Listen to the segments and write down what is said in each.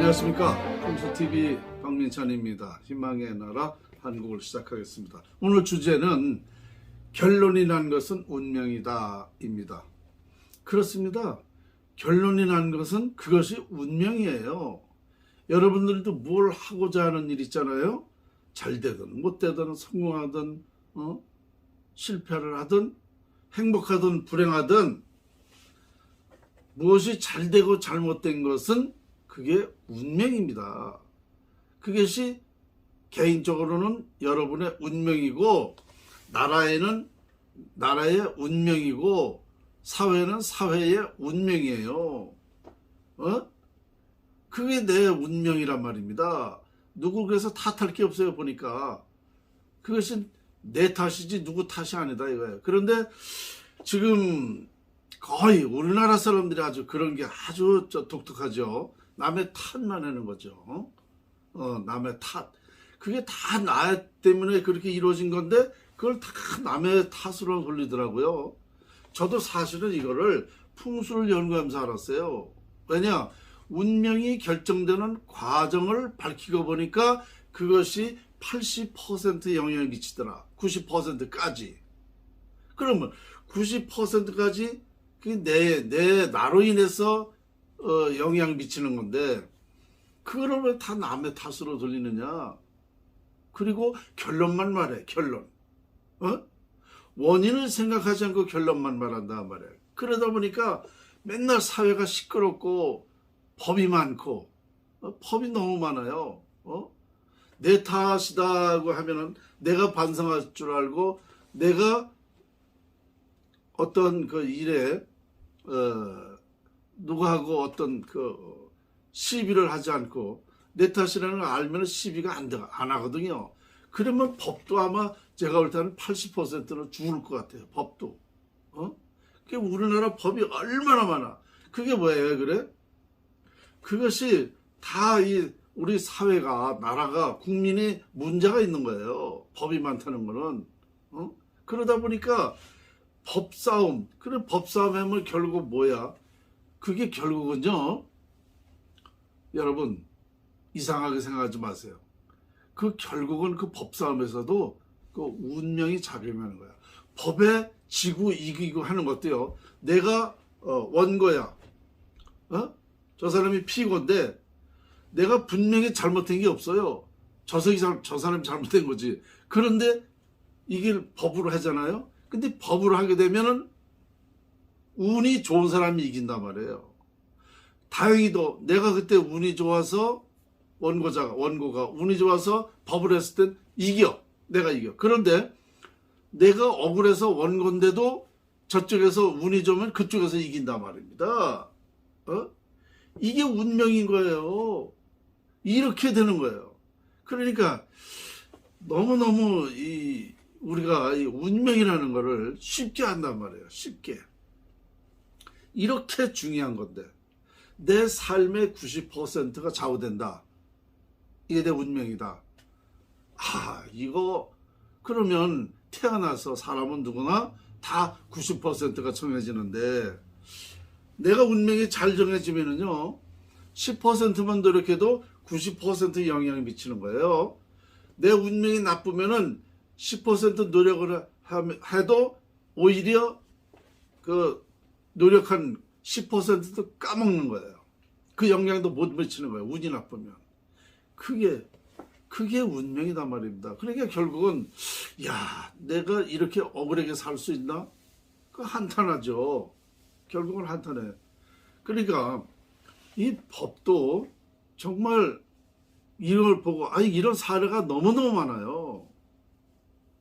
안녕하십니까. 풍수TV 박민찬입니다. 희망의 나라 한국을 시작하겠습니다. 오늘 주제는 결론이 난 것은 운명이다 입니다. 그렇습니다. 결론이 난 것은 그것이 운명이에요. 여러분들도 뭘 하고자 하는 일 있잖아요. 잘 되든 못 되든 성공하든 실패를 하든 행복하든 불행하든 무엇이 잘 되고 잘못된 것은 그게 운명입니다. 그것이 개인적으로는 여러분의 운명이고 나라에는 나라의 운명이고 사회는 사회의 운명이에요. 그게 내 운명이란 말입니다. 누구 그래서 탓할 게 없어요. 보니까 그것이 내 탓이지 누구 탓이 아니다 이거예요. 그런데 지금 거의 우리나라 사람들이 아주 그런 게 아주 독특하죠. 남의 탓만 하는 거죠. 남의 탓. 그게 다 나 때문에 그렇게 이루어진 건데 그걸 다 남의 탓으로 돌리더라고요. 저도 사실은 이거를 풍수를 연구하면서 알았어요. 왜냐? 운명이 결정되는 과정을 밝히고 보니까 그것이 80% 영향을 미치더라. 90%까지. 그러면 90%까지 내 나로 인해서 영향을 미치는 건데 그거를 왜 다 남의 탓으로 돌리느냐. 그리고 결론만 말해. 결론. 원인을 생각하지 않고 결론만 말한다 말이야. 그러다 보니까 맨날 사회가 시끄럽고 법이 많고 법이 너무 많아요. 내 탓이다고 하면은 내가 반성할 줄 알고 내가 어떤 그 일에 누구하고 어떤 그 시비를 하지 않고 내 탓이라는 걸 알면 시비가 안 하거든요. 그러면 법도 아마 제가 볼 때는 80%는 죽을 것 같아요. 법도. 그게 우리나라 법이 얼마나 많아. 그게 뭐예요? 왜 그래? 그것이 다 우리 사회가 나라가 국민이 문제가 있는 거예요. 법이 많다는 거는. 그러다 보니까 법싸움. 그래 법싸움 하면 결국 뭐야? 그게 결국은요. 여러분 이상하게 생각하지 마세요. 그 결국은 그 법싸움에서도 그 운명이 작용하는 거야. 법에 지고 이기고 하는 것도요. 내가 원고야. 저 사람이 피고인데 내가 분명히 잘못된 게 없어요. 저 사람이 잘못된 거지. 그런데 이게 법으로 하잖아요. 근데 법으로 하게 되면은 운이 좋은 사람이 이긴단 말이에요. 다행히도 내가 그때 운이 좋아서 원고가 운이 좋아서 법을 했을 땐 이겨. 내가 이겨. 그런데 내가 억울해서 원고인데도 저쪽에서 운이 좋으면 그쪽에서 이긴단 말입니다. 이게 운명인 거예요. 이렇게 되는 거예요. 그러니까 너무너무 우리가 이 운명이라는 거를 쉽게 한단 말이에요. 쉽게. 이렇게 중요한 건데 내 삶의 90%가 좌우된다. 이게 내 운명이다. 이거 그러면 태어나서 사람은 누구나 다 90%가 정해지는데 내가 운명이 잘 정해지면은요 10%만 노력해도 90% 영향을 미치는 거예요. 내 운명이 나쁘면은 10% 노력을 해도 오히려 그 노력한 10%도 까먹는 거예요. 그 영향도 못 미치는 거예요. 운이 나쁘면. 그게 운명이단 말입니다. 그러니까 결국은 내가 이렇게 억울하게 살 수 있나? 그 한탄하죠. 결국은 한탄해. 그러니까 이 법도 정말 이런 걸 보고 이런 사례가 너무너무 많아요.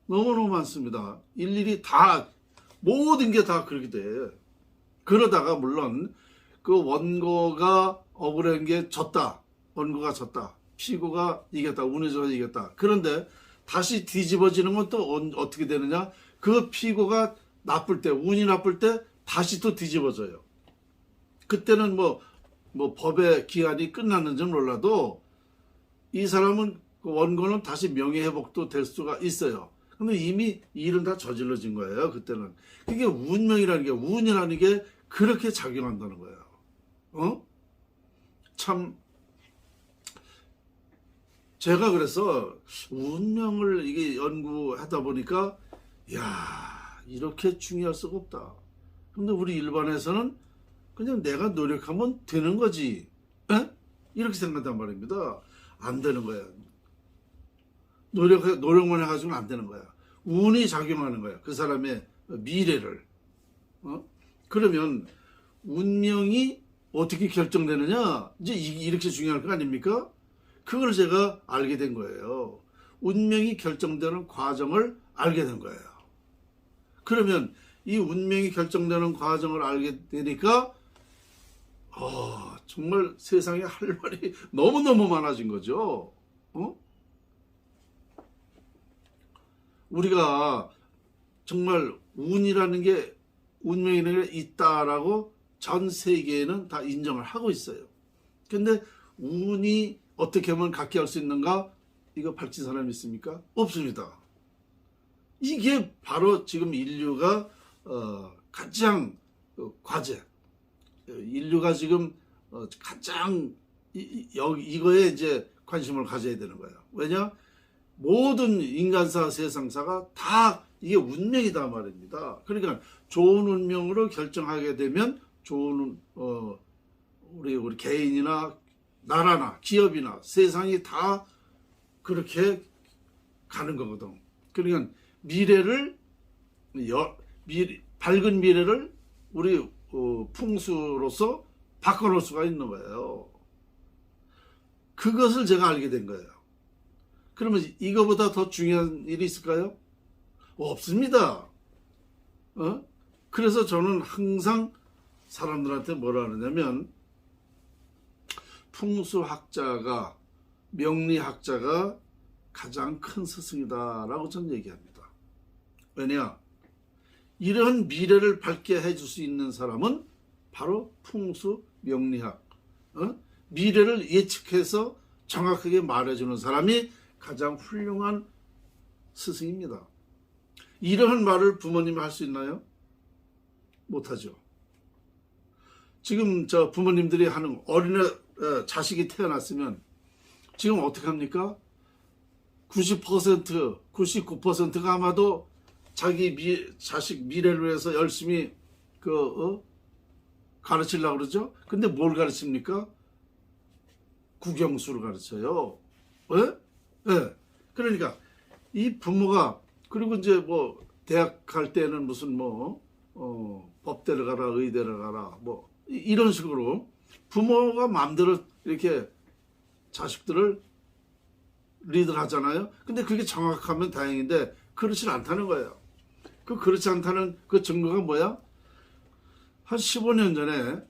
너무너무 많습니다. 일일이 다 모든 게 다 그렇게 돼. 그러다가 물론 그 원고가 억울한 게 졌다. 원고가 졌다. 피고가 이겼다. 운이 좋아서 이겼다. 그런데 다시 뒤집어지는 건 또 어떻게 되느냐? 그 피고가 나쁠 때, 운이 나쁠 때 다시 또 뒤집어져요. 그때는 뭐 법의 기한이 끝났는지 몰라도 이 사람은 그 원고는 다시 명예회복도 될 수가 있어요. 근데 이미 일은 다 저질러진 거예요. 그때는. 그게 운명이라는 게 운이라는 게 그렇게 작용한다는 거예요. 참 제가 그래서 운명을 이게 연구하다 보니까 야, 이렇게 중요할 수가 없다. 근데 우리 일반에서는 그냥 내가 노력하면 되는 거지. 에? 이렇게 생각한단 말입니다. 안 되는 거야. 노력만 해가지고는 안 되는 거야. 운이 작용하는 거야. 그 사람의 미래를. 그러면 운명이 어떻게 결정되느냐? 이제 이렇게 중요할 거 아닙니까? 그걸 제가 알게 된 거예요. 운명이 결정되는 과정을 알게 된 거예요. 그러면 이 운명이 결정되는 과정을 알게 되니까 정말 세상에 할 말이 너무너무 많아진 거죠. 우리가 정말 운이라는 게, 운명이라는 게 있다라고 전 세계에는 다 인정을 하고 있어요. 근데 운이 어떻게 하면 갖게 할 수 있는가? 이거 밝힌 사람이 있습니까? 없습니다. 이게 바로 지금 인류가 가장 과제, 인류가 지금 가장 이거에 이제 관심을 가져야 되는 거예요. 왜냐? 모든 인간사, 세상사가 다 이게 운명이다 말입니다. 그러니까 좋은 운명으로 결정하게 되면 좋은 우리 개인이나 나라나 기업이나 세상이 다 그렇게 가는 거거든. 그러니까 밝은 미래를 우리 풍수로서 바꿔놓을 수가 있는 거예요. 그것을 제가 알게 된 거예요. 그러면 이거보다 더 중요한 일이 있을까요? 없습니다. 그래서 저는 항상 사람들한테 뭐라 그러냐면, 풍수학자가, 명리학자가 가장 큰 스승이다라고 저는 얘기합니다. 왜냐? 이런 미래를 밝게 해줄 수 있는 사람은 바로 풍수, 명리학, 미래를 예측해서 정확하게 말해주는 사람이 가장 훌륭한 스승입니다. 이러한 말을 부모님이 할 수 있나요? 못하죠. 지금 저 부모님들이 하는 자식이 태어났으면 지금 어떻게 합니까? 90%, 99%가 아마도 자기 자식 미래를 위해서 열심히 가르치려고 그러죠. 근데 뭘 가르칩니까? 국영수를 가르쳐요. 왜? 네. 그러니까 이 부모가, 그리고 이제 뭐 대학 갈 때는 무슨 법대를 가라, 의대를 가라, 뭐 이런 식으로 부모가 마음대로 이렇게 자식들을 리드를 하잖아요. 근데 그게 정확하면 다행인데 그렇지 않다는 거예요. 그렇지 않다는 그 증거가 뭐야? 한 15년 전에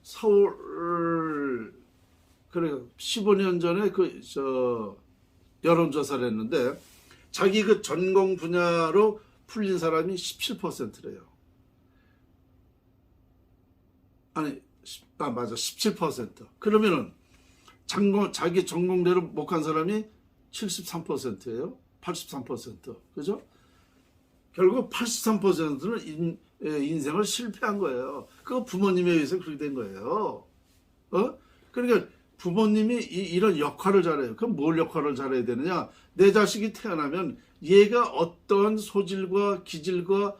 그래 15년 전에 여론조사를 했는데 자기 그 전공 분야로 풀린 사람이 17%래요. 맞아, 17%. 그러면은 자기 전공대로 못 간 사람이 73%예요. 83%. 그죠? 결국 83%는 인생을 실패한 거예요. 그거 부모님에 의해서 그렇게 된 거예요. 그러니까 부모님이 이런 역할을 잘해요. 그럼 뭘 역할을 잘해야 되느냐? 내 자식이 태어나면 얘가 어떤 소질과 기질과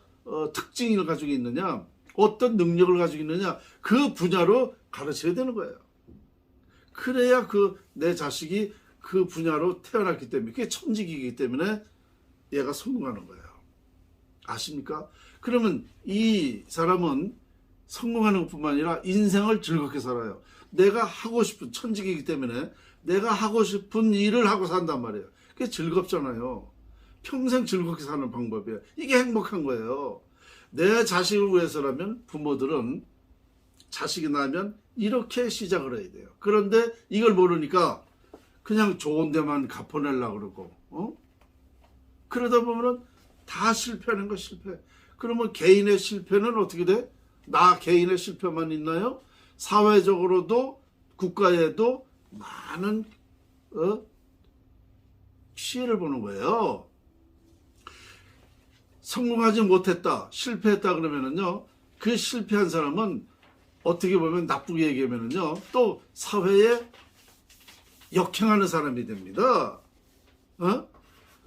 특징을 가지고 있느냐, 어떤 능력을 가지고 있느냐, 그 분야로 가르쳐야 되는 거예요. 그래야 내 자식이 그 분야로 태어났기 때문에, 그게 천직이기 때문에 얘가 성공하는 거예요. 아십니까? 그러면 이 사람은 성공하는 것뿐만 아니라 인생을 즐겁게 살아요. 내가 하고 싶은, 천직이기 때문에 내가 하고 싶은 일을 하고 산단 말이에요. 그게 즐겁잖아요. 평생 즐겁게 사는 방법이에요. 이게 행복한 거예요. 내 자식을 위해서라면 부모들은 자식이 나면 이렇게 시작을 해야 돼요. 그런데 이걸 모르니까 그냥 좋은 데만 갚아내려고 그러고, 그러다 보면은 다 실패하는 거 실패. 그러면 개인의 실패는 어떻게 돼? 나 개인의 실패만 있나요? 사회적으로도 국가에도 많은 피해를 보는 거예요. 성공하지 못했다, 실패했다 그러면은요, 그 실패한 사람은 어떻게 보면 나쁘게 얘기하면은요, 또 사회에 역행하는 사람이 됩니다. 어?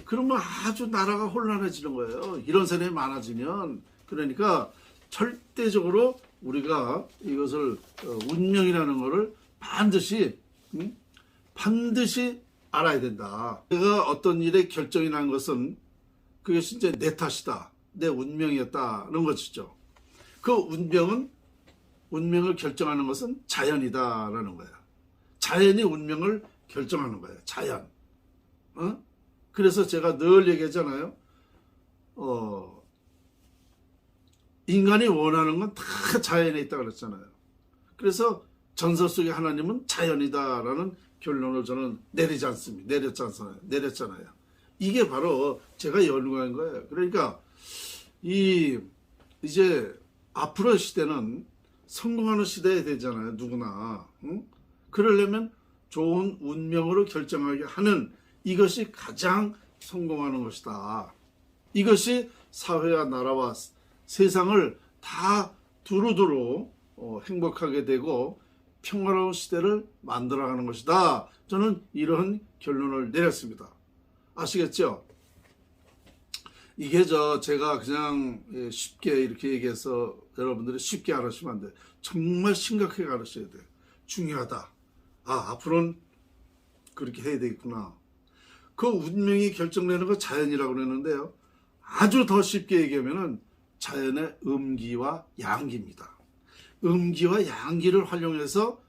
그러면 아주 나라가 혼란해지는 거예요. 이런 사람이 많아지면. 그러니까 절대적으로 우리가 이것을 운명이라는 것을 반드시 반드시 알아야 된다. 내가 어떤 일에 결정이 난 것은 그것이 이제 내 탓이다. 내 운명이었다는 것이죠. 그 운명을 결정하는 것은 자연이다라는 거예요. 자연이 운명을 결정하는 거예요. 자연. 그래서 제가 늘 얘기하잖아요. 인간이 원하는 건 다 자연에 있다 그랬잖아요. 그래서 전설 속의 하나님은 자연이다라는 결론을 저는 내렸잖아요. 이게 바로 제가 연구한 거예요. 그러니까 이제 앞으로 시대는 성공하는 시대에 되잖아요. 누구나. 그러려면 좋은 운명으로 결정하게 하는 이것이 가장 성공하는 것이다. 이것이 사회와 나라와 세상을 다 두루두루 행복하게 되고 평화로운 시대를 만들어가는 것이다. 저는 이런 결론을 내렸습니다. 아시겠죠? 이게 제가 그냥 쉽게 이렇게 얘기해서 여러분들이 쉽게 알아주시면 안 돼. 정말 심각하게 알아셔야 돼. 중요하다. 앞으로는 그렇게 해야 되겠구나. 그 운명이 결정되는 거 자연이라고 그러는데요. 아주 더 쉽게 얘기하면은 자연의 음기와 양기입니다. 음기와 양기를 활용해서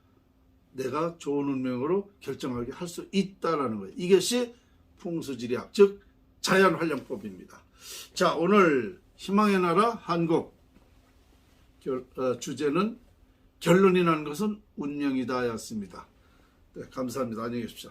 내가 좋은 운명으로 결정하게 할 수 있다라는 거예요. 이것이 풍수지리학, 즉 자연활용법입니다. 자, 오늘 희망의 나라 한국 주제는 결론이 난 것은 운명이다 였습니다. 네, 감사합니다. 안녕히 계십시오.